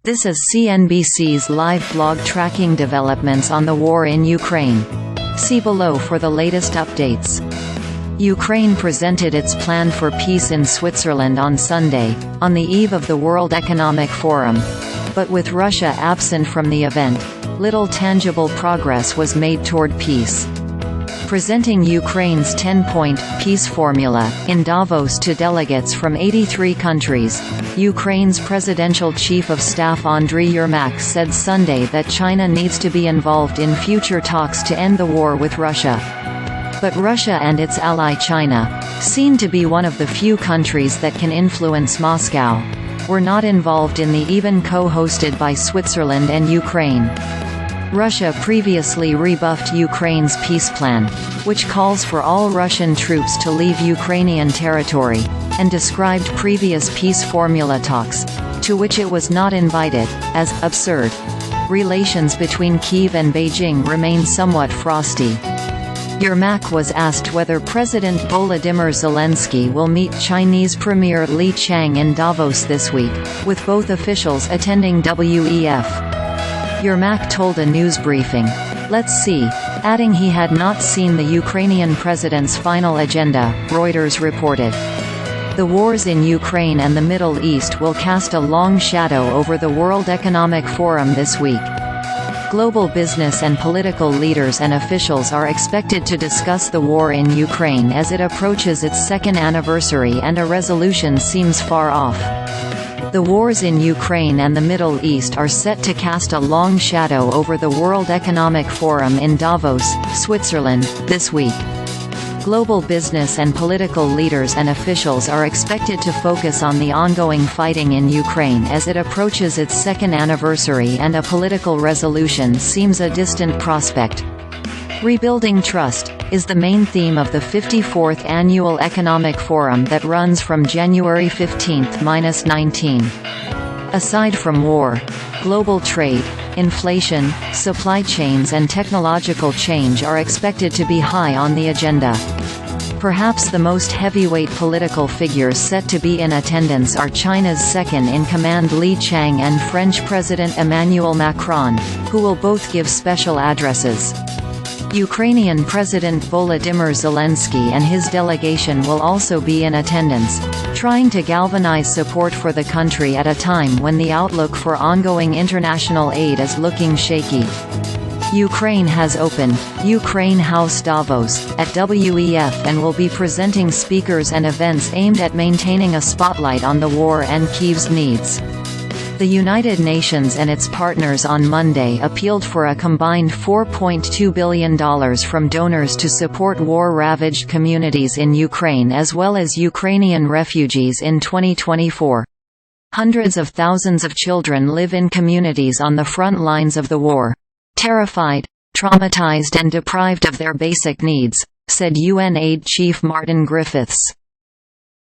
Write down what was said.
This is CNBC's live blog tracking developments on the war in Ukraine. See below for the latest updates. Ukraine presented its plan for peace in Switzerland on Sunday, on the eve of the World Economic Forum. But with Russia absent from the event, little tangible progress was made toward peace. Presenting Ukraine's 10-point peace formula in Davos to delegates from 83 countries, Ukraine's presidential chief of staff Andriy Yermak said Sunday that China needs to be involved in future talks to end the war with Russia. But Russia and its ally China, seen to be one of the few countries that can influence Moscow, were not involved in the even co-hosted by Switzerland and Ukraine. Russia previously rebuffed Ukraine's peace plan, which calls for all Russian troops to leave Ukrainian territory, and described previous peace formula talks, to which it was not invited, as absurd. Relations between Kyiv and Beijing remain somewhat frosty. Yermak was asked whether President Volodymyr Zelenskyy will meet Chinese Premier Li Qiang in Davos this week, with both officials attending WEF. Yermak told a news briefing, "Let's see," adding he had not seen the Ukrainian president's final agenda, Reuters reported. The wars in Ukraine and the Middle East will cast a long shadow over the World Economic Forum this week. Global business and political leaders and officials are expected to discuss the war in Ukraine as it approaches its second anniversary and a resolution seems far off. The wars in Ukraine and the Middle East are set to cast a long shadow over the World Economic Forum in Davos, Switzerland, this week. Global business and political leaders and officials are expected to focus on the ongoing fighting in Ukraine as it approaches its second anniversary and a political resolution seems a distant prospect. Rebuilding trust is the main theme of the 54th Annual Economic Forum that runs from January 15–19. Aside from war, global trade, inflation, supply chains and technological change are expected to be high on the agenda. Perhaps the most heavyweight political figures set to be in attendance are China's second-in-command Li Qiang and French President Emmanuel Macron, who will both give special addresses. Ukrainian President Volodymyr Zelenskyy and his delegation will also be in attendance, trying to galvanize support for the country at a time when the outlook for ongoing international aid is looking shaky. Ukraine has opened Ukraine House Davos at WEF and will be presenting speakers and events aimed at maintaining a spotlight on the war and Kyiv's needs. The United Nations and its partners on Monday appealed for a combined $4.2 billion from donors to support war-ravaged communities in Ukraine as well as Ukrainian refugees in 2024. Hundreds of thousands of children live in communities on the front lines of the war, terrified, traumatized and deprived of their basic needs, said UN Aid Chief Martin Griffiths.